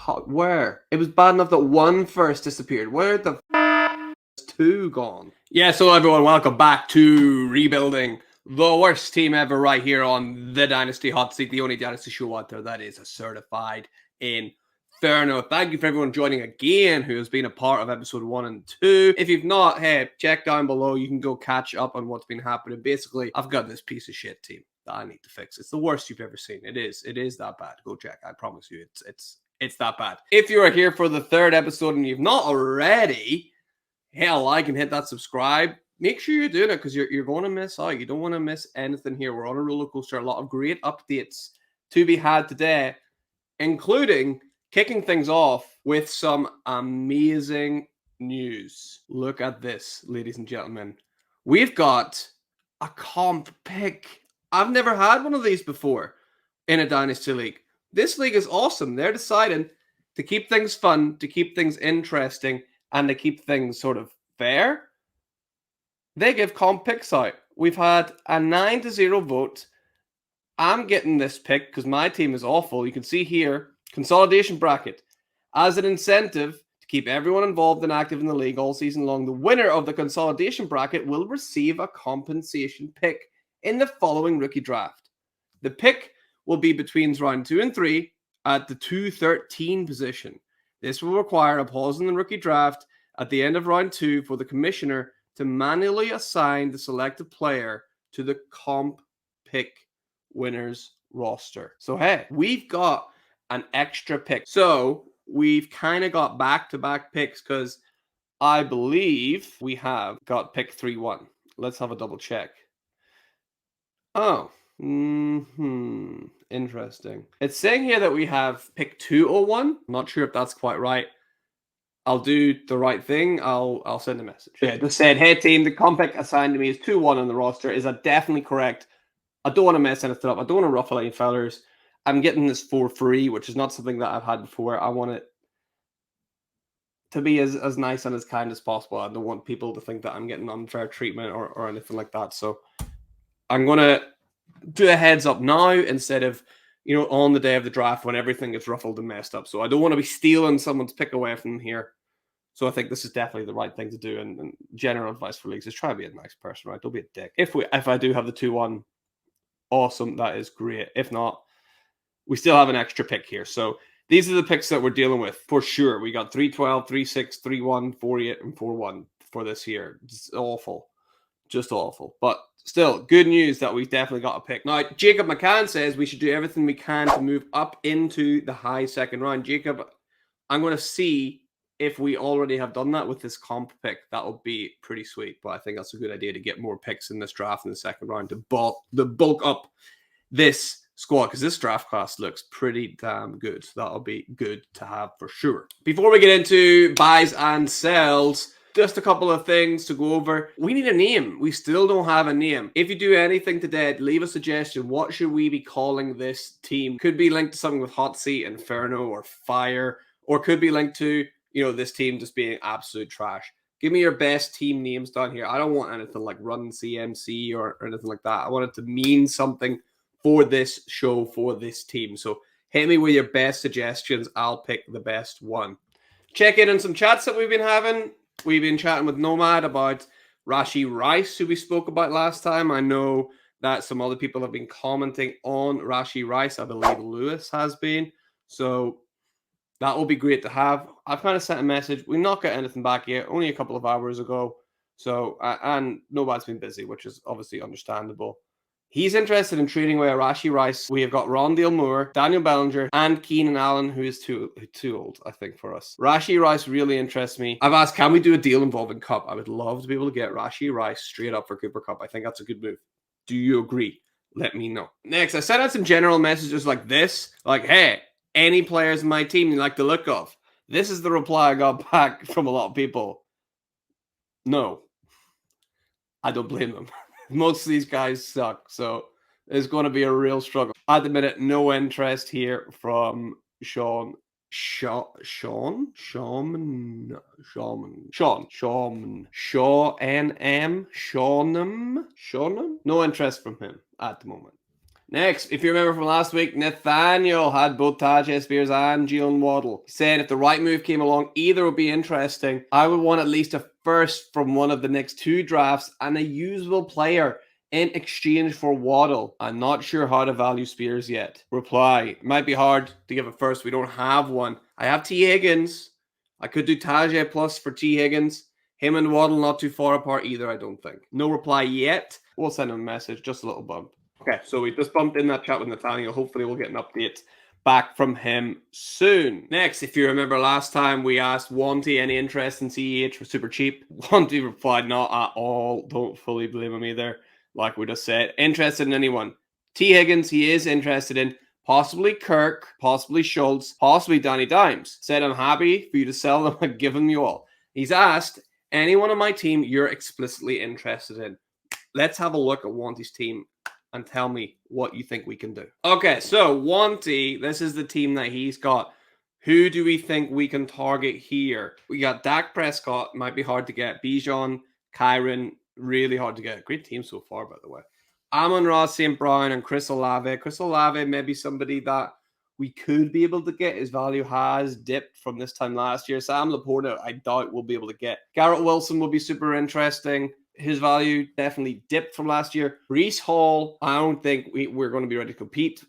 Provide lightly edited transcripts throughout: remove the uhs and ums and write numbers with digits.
Where? It was bad enough that one first disappeared. Where the is two gone? Yeah, so everyone, welcome back to Rebuilding the Worst Team Ever right here on the Dynasty Hotseat, the only Dynasty show out there that is a certified inferno. Thank you for everyone joining again who has been a part of episode 1 and 2. If you've not, hey, check down below. You can go catch up on what's been happening. Basically, I've got this piece of shit team that I need to fix. It's the worst you've ever seen. It is that bad. Go check. I promise you, it's that bad. If you are here for the third episode and you've not already, hit a like and hit that subscribe. Make sure you're doing it because you're going to miss out. You don't want to miss anything here. We're on a roller coaster. A lot of great updates to be had today, including kicking things off with some amazing news. Look at this, ladies and gentlemen. We've got a comp pick. I've never had one of these before in a Dynasty League. This league is awesome. They're deciding to keep things fun, to keep things interesting, and to keep things sort of fair. They give comp picks out. We've had a 9-0 vote. I'm getting this pick because my team is awful. You can see here, consolidation bracket. As an incentive to keep everyone involved and active in the league all season long, the winner of the consolidation bracket will receive a compensation pick in the following rookie draft. The pick will be between round 2 and 3 at the 213 position. This will require a pause in the rookie draft at the end of round 2 for the commissioner to manually assign the selected player to the comp pick winners roster. So, hey, we've got an extra pick. So, we've kind of got back-to-back picks because I believe we have got pick 3-1. Let's have a double check. Oh, interesting. It's saying here that we have pick 201. I'm not sure if that's quite right. I'll do the right thing. I'll send a message. Yeah, just said, hey team, the comp pick assigned to me is 2-1 on the roster. Is that definitely correct? I don't want to mess anything up. I don't want to ruffle any feathers. I'm getting this for free, which is not something that I've had before. I want it to be as nice and as kind as possible. I don't want people to think that I'm getting unfair treatment or anything like that. So I'm going to do a heads up now instead of, on the day of the draft when everything gets ruffled and messed up. So I don't want to be stealing someone's pick away from them here. So I think this is definitely the right thing to do. And general advice for leagues is try to be a nice person, right? Don't be a dick. If I do have the 2-1, awesome. That is great. If not, we still have an extra pick here. So these are the picks that we're dealing with for sure. We got 3-12, 3-6, 3-1, 4-8, and 4-1 for this year. It's awful. Just awful. But still, good news that we've definitely got a pick. Now, Jacob McCann says we should do everything we can to move up into the high second round. Jacob, I'm going to see if we already have done that with this comp pick. That would be pretty sweet. But I think that's a good idea to get more picks in this draft in the second round to bulk up this squad because this draft class looks pretty damn good. So that'll be good to have for sure. Before we get into buys and sells, just a couple of things to go over. We need a name. We still don't have a name. If you do anything today, leave a suggestion. What should we be calling this team? Could be linked to something with Hotseat, Inferno, or Fire, or could be linked to, this team just being absolute trash. Give me your best team names down here. I don't want anything like Run CMC or anything like that. I want it to mean something for this show, for this team. So hit me with your best suggestions. I'll pick the best one. Check in on some chats that we've been having. We've been chatting with Nomad about Rashee Rice, who we spoke about last time. I know that some other people have been commenting on Rashee Rice. I believe Lewis has been. So that will be great to have. I've kind of sent a message. We've not got anything back yet, only a couple of hours ago. So, and Nomad's been busy, which is obviously understandable. He's interested in trading away Rashee Rice. We have got Rondale Moore, Daniel Bellinger, and Keenan Allen, who is too old, I think, for us. Rashee Rice really interests me. I've asked, can we do a deal involving Cup? I would love to be able to get Rashee Rice straight up for Cooper Kupp. I think that's a good move. Do you agree? Let me know. Next, I sent out some general messages like this. Like, hey, any players in my team you like the look of? This is the reply I got back from a lot of people. No. I don't blame them. Most of these guys suck, so it's going to be a real struggle. At the minute, no interest here from Sean. Shaw NM. No interest from him at the moment. Next, if you remember from last week, Nathaniel had both Tajay Spears and Jalen Waddle. He said if the right move came along, either would be interesting. I would want at least a first from one of the next 2 drafts and a usable player in exchange for Waddle. I'm not sure how to value Spears yet. Reply, it might be hard to give a first. We don't have one. I have T. Higgins. I could do Tajay plus for T. Higgins. Him and Waddle not too far apart either, I don't think. No reply yet. We'll send him a message, just a little bump. Okay, so we just bumped in that chat with Nathaniel. Hopefully we'll get an update back from him soon. Next, if you remember last time, we asked Wanty any interest in CEH for super cheap. Wanty replied, not at all. Don't fully blame him either. Like we just said, interested in anyone. T. Higgins, he is interested in. Possibly Kirk, possibly Schultz, possibly Danny Dimes. Said, I'm happy for you to sell them and give them you all. He's asked, anyone on my team you're explicitly interested in. Let's have a look at Wanty's team and tell me what you think we can do. Okay, so Wanty, this is the team that he's got. Who do we think we can target here? We got Dak Prescott, might be hard to get. Bijan, Kyron, really hard to get. Great team so far, by the way. Amon-Ra St. Brown and Chris Olave. Chris Olave may be somebody that we could be able to get. His value has dipped from this time last year. Sam Laporta, I doubt we'll be able to get. Garrett Wilson will be super interesting. His value definitely dipped from last year. Breece Hall, I don't think we're going to be ready to compete.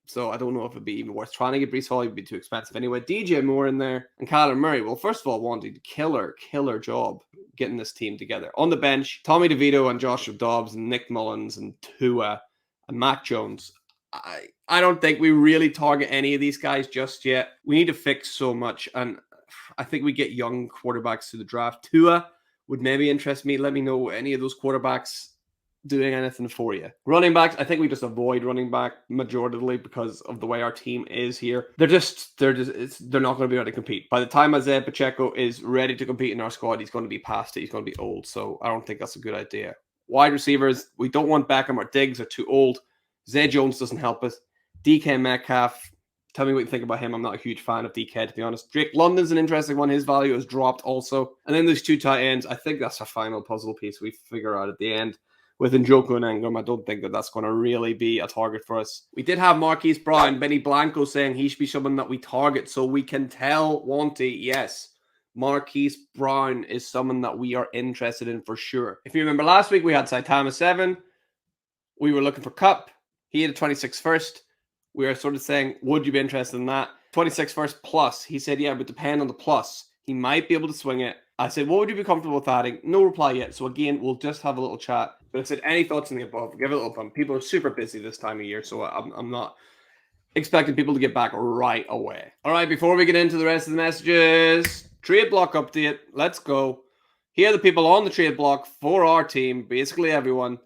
So I don't know if it'd be even worth trying to get Breece Hall. It'd be too expensive anyway. DJ Moore in there and Kyler Murray. Well, first of all, wanted killer job getting this team together. On the bench, Tommy DeVito and Joshua Dobbs and Nick Mullins and Tua and Mac Jones. I don't think we really target any of these guys just yet. We need to fix so much. And I think we get young quarterbacks through the draft. Tua would maybe interest me. Let me know any of those quarterbacks doing anything for you. Running backs, I think we just avoid running back majoritarily because of the way our team is here. They're not going to be able to compete. By the time Isaiah Pacheco is ready to compete in our squad, he's going to be past it. He's going to be old. So I don't think that's a good idea. Wide receivers, we don't want Beckham or Diggs. They're too old. Zay Jones doesn't help us. DK Metcalf, tell me what you think about him. I'm not a huge fan of DK, to be honest. Drake London's an interesting one. His value has dropped also. And then there's 2 tight ends. I think that's our final puzzle piece we figure out at the end. With Njoku and Ingram, I don't think that's going to really be a target for us. We did have Marquise Brown, Benny Blanco saying he should be someone that we target. So we can tell Wanty, yes, Marquise Brown is someone that we are interested in for sure. If you remember last week, we had Saitama 7. We were looking for Cup. He had a 26 first. We were sort of saying, would you be interested in that? 26 first plus. He said, yeah, but depend on the plus. He might be able to swing it. I said, what would you be comfortable with adding? No reply yet. So again, we'll just have a little chat. But I said, any thoughts on the above? Give it a little bump. People are super busy this time of year, so I'm not expecting people to get back right away. All right, before we get into the rest of the messages, trade block update. Let's go. Here are the people on the trade block for our team, basically everyone.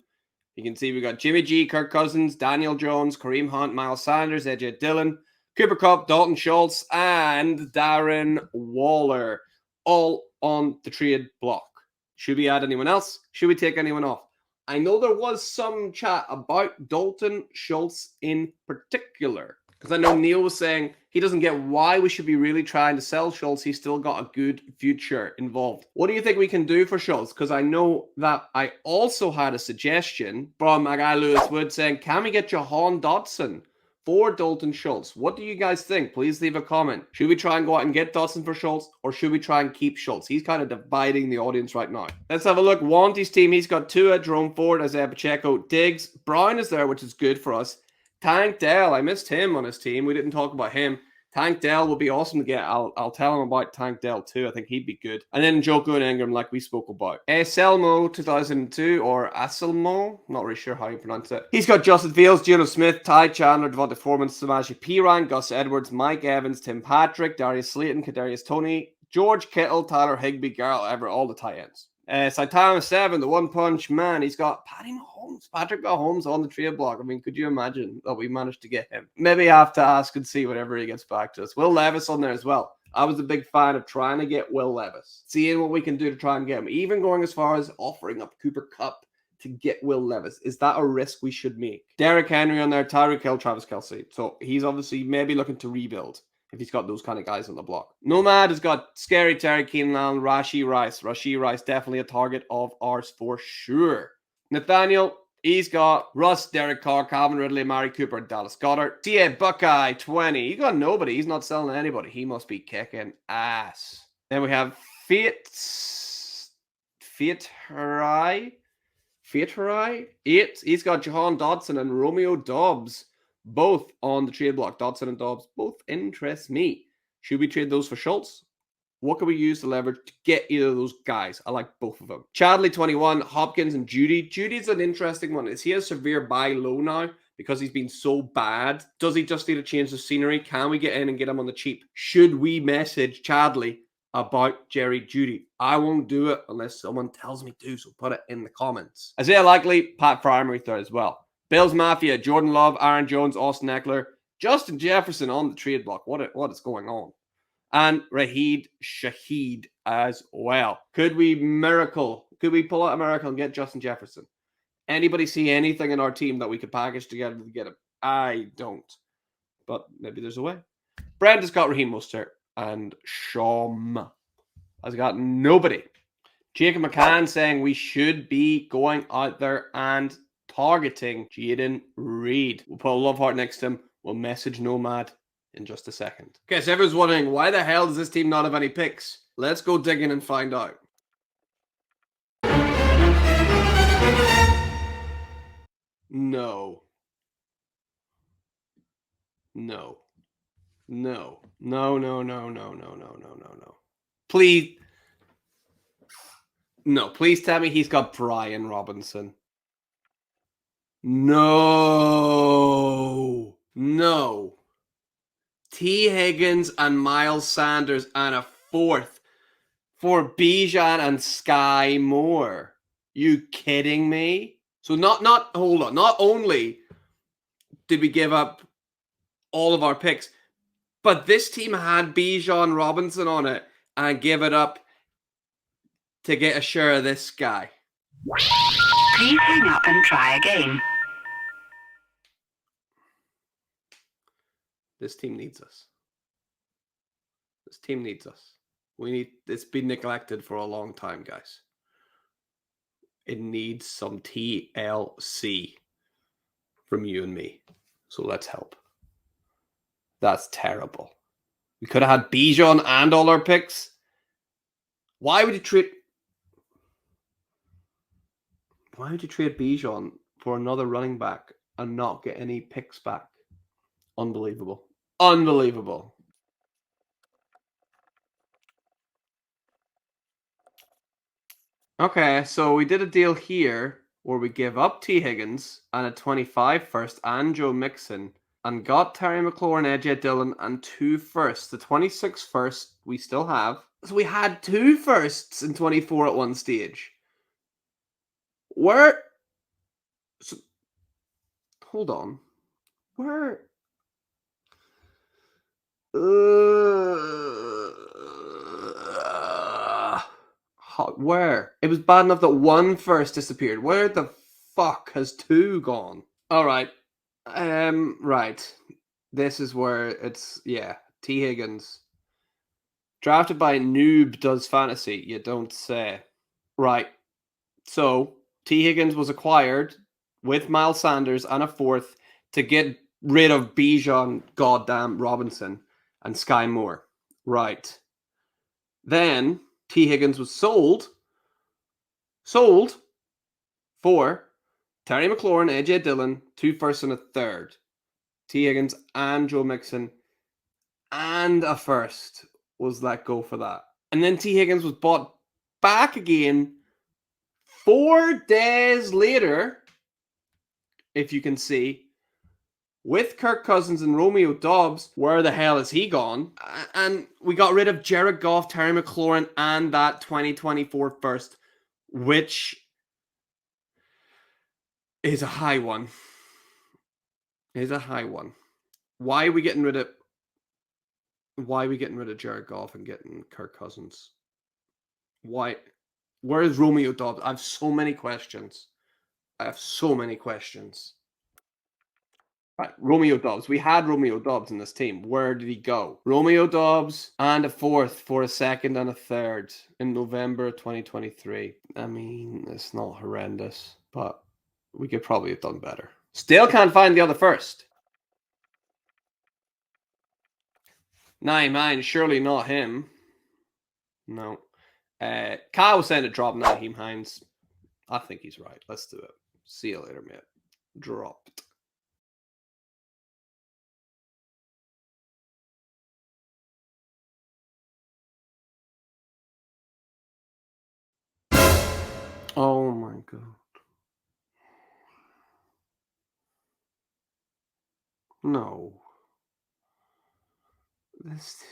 You can see we got Jimmy G, Kirk Cousins, Daniel Jones, Kareem Hunt, Miles Sanders, AJ Dillon, Cooper Kupp, Dalton Schultz, and Darren Waller, all on the trade block. Should we add anyone else? Should we take anyone off? I know there was some chat about Dalton Schultz in particular, because I know Neil was saying he doesn't get why we should be really trying to sell Schultz. He's still got a good future involved. What do you think we can do for Schultz? Because I know that I also had a suggestion from my guy Lewis Wood saying, can we get Jahan Dotson for Dalton Schultz? What do you guys think? Please leave a comment. Should we try and go out and get Dotson for Schultz, or should we try and keep Schultz? He's kind of dividing the audience right now. Let's have a look. Wanty's team, he's got Tua, Jerome Ford, Isaiah Pacheco, Diggs. Brown is there, which is good for us. Tank Dell, I missed him on his team. We didn't talk about him. Tank Dell will be awesome to get. I'll tell him about Tank Dell too. I think he'd be good. And then Njoku and Ingram, like we spoke about. Selmo 2002 or Aselmo, not really sure how you pronounce it. He's got Justin Fields, Geno Smith, Ty Chandler, Devonta Foreman, Samaje Perine, Gus Edwards, Mike Evans, Tim Patrick, Darius Slayton, Kadarius Toney, George Kittle, Tyler Higbee, Garrett Everett, all the tight ends. Saitama 7, the one punch man. He's got Patty Mahomes, Patrick Mahomes on the trade block. I mean, could you imagine that we managed to get him? Maybe have to ask and see whenever he gets back to us. Will Levis on there as well. I was a big fan of trying to get Will Levis, seeing what we can do to try and get him, even going as far as offering up Cooper Kupp to get Will Levis. Is that a risk we should make? Derrick Henry on there, Tyreek Hill, Travis Kelce. So he's obviously maybe looking to rebuild if he's got those kind of guys on the block. Nomad has got Scary Terry, Keenan Allen, Rashee Rice. Rashee Rice, definitely a target of ours for sure. Nathaniel, He's got Russ, Derek Carr, Calvin Ridley, Amari Cooper, and Dallas Goedert. CA Buckeye 20. He got nobody. He's not selling anybody. He must be kicking ass. Then we have Fiat Harai 8. He's got Jahan Dotson and Romeo Dobbs, both on the trade block. Dotson and Dobbs both interest me. Should we trade those for Schultz? What can we use to leverage to get either of those guys? I like both of them. Chadley 21, Hopkins and Judy. Judy's an interesting one. Is he a severe buy low now because he's been so bad? Does he just need a change of scenery? Can we get in and get him on the cheap? Should we message Chadley about Jerry Judy? I won't do it unless someone tells me to, so put it in the comments. Isaiah Likely, Pat Fryer third as well. Bills Mafia, Jordan Love, Aaron Jones, Austin Eckler, Justin Jefferson on the trade block. What is going on? And Raheed Shaheed as well. Could we pull out a miracle and get Justin Jefferson? Anybody see anything in our team that we could package together to get him? I don't. But maybe there's a way. Brent has got Raheem Mostert. And Shom has got nobody. Jacob McCann saying we should be going out there and targeting Jaden Reed. We'll put a love heart next to him. We'll message Nomad in just a second. Okay, so everyone's wondering, why the hell does this team not have any picks? Let's go digging and find out. No. Please. No, please tell me he's got Brian Robinson. No. T. Higgins and Miles Sanders and a fourth for Bijan and Sky Moore. You kidding me? So hold on. Not only did we give up all of our picks, but this team had Bijan Robinson on it and give it up to get a share of this guy. Please hang up and try again. This team needs us. It's been neglected for a long time, guys. It needs some TLC from you and me. So let's help. That's terrible. We could have had Bijan and all our picks. Why would you trade Bijan for another running back and not get any picks back? Unbelievable. Okay, so we did a deal here where we give up T. Higgins and a 25 first and Joe Mixon and got Terry McLaurin, AJ Dillon, and 2 firsts. The 26 first we still have. So we had 2 firsts in 24 at one stage. Hold on. Where it was bad enough that 1 first disappeared. Where the fuck has 2 gone? All right. Right. This is where it's T. Higgins. Drafted by Noob Does Fantasy. You don't say. Right. So T. Higgins was acquired with Miles Sanders and a 4th to get rid of Bijan goddamn Robinson and Sky Moore. Right. Then T. Higgins was sold for Terry McLaurin, AJ Dillon, 2 firsts and a 3rd. T. Higgins and Joe Mixon and a 1st was let go for that. And then T. Higgins was bought back again 4 days later, if you can see, with Kirk Cousins and Romeo Dobbs. Where the hell is he gone? And we got rid of Jared Goff, Terry McLaurin, and that 2024 first, which is a high one. Why are we getting rid of Jared Goff and getting Kirk Cousins? Why? Where is Romeo Dobbs? I have so many questions. Right, Romeo Dobbs. We had Romeo Dobbs in this team. Where did he go? Romeo Dobbs and a 4th for a 2nd and a 3rd in November 2023. I mean, it's not horrendous, but We could probably have done better. Still can't find the other first. Nah, man, surely not him. No. Kyle was saying to drop Naheem Hines. I think he's right. Let's do it. See you later, mate. Dropped. Oh my god. No. This.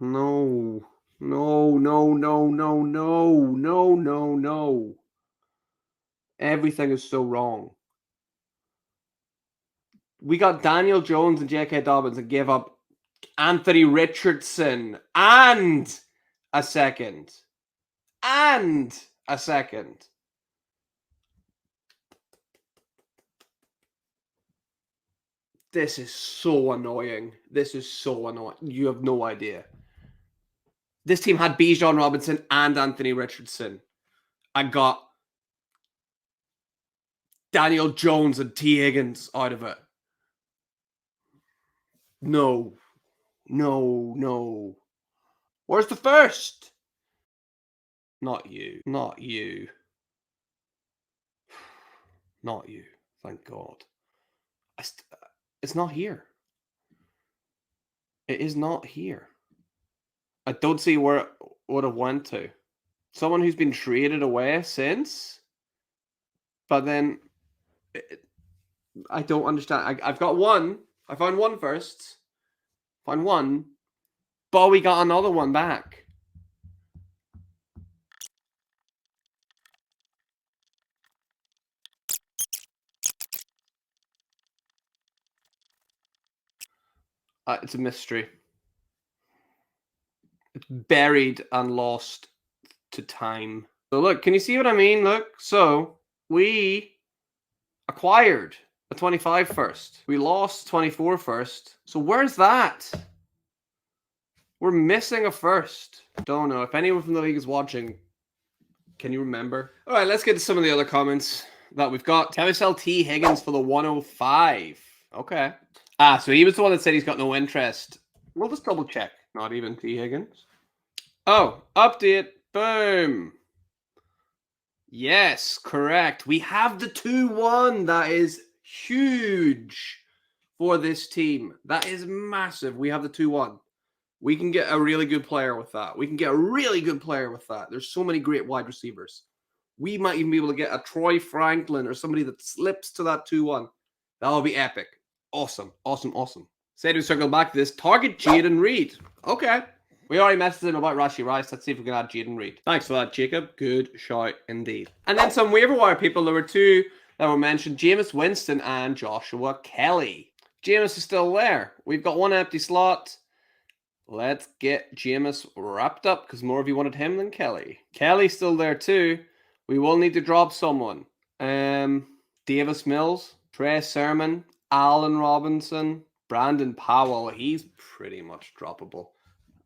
No. No, no, no, no, no, no, no, no. Everything is so wrong. We got Daniel Jones and J.K. Dobbins and gave up Anthony Richardson and a second. And a second. This is so annoying. This is so annoying. You have no idea. This team had Bijan Robinson and Anthony Richardson. I got Daniel Jones and T. Higgins out of it. No. No, no. Where's the first? Not you. Not you. Not you. Thank God. It's not here. It is not here. I don't see where it would have went to. Someone who's been traded away since? But then... I don't understand. I've got one. I found one first. Found one. But we got another one back. It's a mystery. It's buried and lost to time. So look, can you see what I mean? Look, so we acquired a 25 first. We lost 24 first. So where's that? We're missing a first. Don't know. If anyone from the league is watching, can you remember? All right, let's get to some of the other comments that we've got. Can we sell T. Higgins for the 105? Okay. So he was the one that said he's got no interest. We'll just double check. Not even T. Higgins. Oh, update. Boom. Yes, correct. We have the 2-1. That is huge for this team. That is massive. We have the 2-1. We can get a really good player with that. There's so many great wide receivers. We might even be able to get a Troy Franklin or somebody that slips to that 2-1. That'll be epic. Awesome. Said we circle back to this. Target Jaden Reed. Okay. We already messaged him about Rashee Rice. Let's see if we can add Jaden Reed. Thanks for that, Jacob. Good shout indeed. And then some waiver wire people. There were two that were mentioned. Jameis Winston and Joshua Kelly. Jameis is still there. We've got one empty slot. Let's get Jameis wrapped up because more of you wanted him than Kelly. Kelly's still there too. We will need to drop someone. Davis Mills, Trey Sermon, Allen Robinson, Brandon Powell. He's pretty much droppable.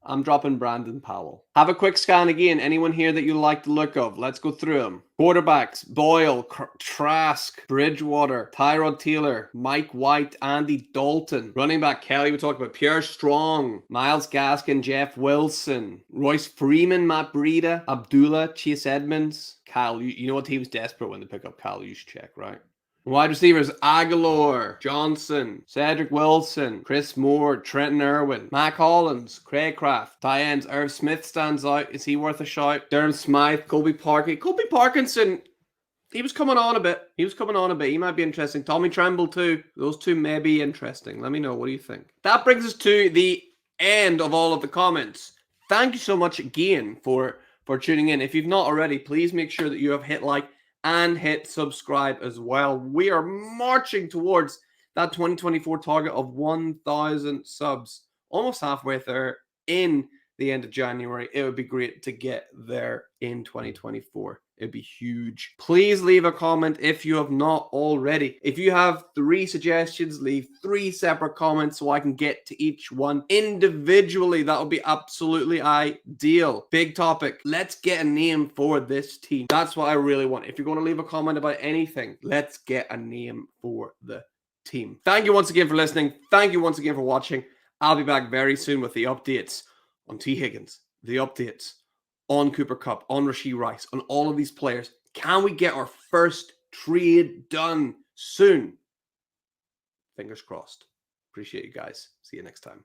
I'm dropping Brandon Powell. Have a quick scan again. Anyone here that you like the look of? Let's go through them. Quarterbacks: Boyle, Trask, Bridgewater, Tyrod Taylor, Mike White, Andy Dalton. Running back: Kelly, we talked about Pierre Strong, Myles Gaskin, Jeff Wilson, Royce Freeman, Matt Breida, Abdullah, Chase Edmonds. Kyle, you know what team's desperate when they pick up Kyle? You should check, right? Wide receivers: Aguilar, Johnson, Cedric Wilson, Chris Moore, Trenton Irwin, Mac Hollins, Craig Kraft. Tight ends: Irv Smith stands out. Is he worth a shout? Durham Smythe, Colby Parkinson. He was coming on a bit. He might be interesting. Tommy Tremble too. Those two may be interesting. Let me know. What do you think? That brings us to the end of all of the comments. Thank you so much again for tuning in. If you've not already, please make sure that you have hit like and hit subscribe as well. We are marching towards that 2024 target of 1,000 subs. Almost halfway there in the end of January. It would be great to get there in 2024. It'd be huge. Please leave a comment if you have not already. If you have 3 suggestions, leave 3 separate comments so I can get to each one individually. That would be absolutely ideal. Big topic. Let's get a name for this team. That's what I really want. If you're going to leave a comment about anything, let's get a name for the team. Thank you once again for listening. Thank you once again for watching. I'll be back very soon with the updates on T. Higgins, the updates on Cooper Kupp, on Rashee Rice, on all of these players. Can we get our first trade done soon? Fingers crossed. Appreciate you guys. See you next time.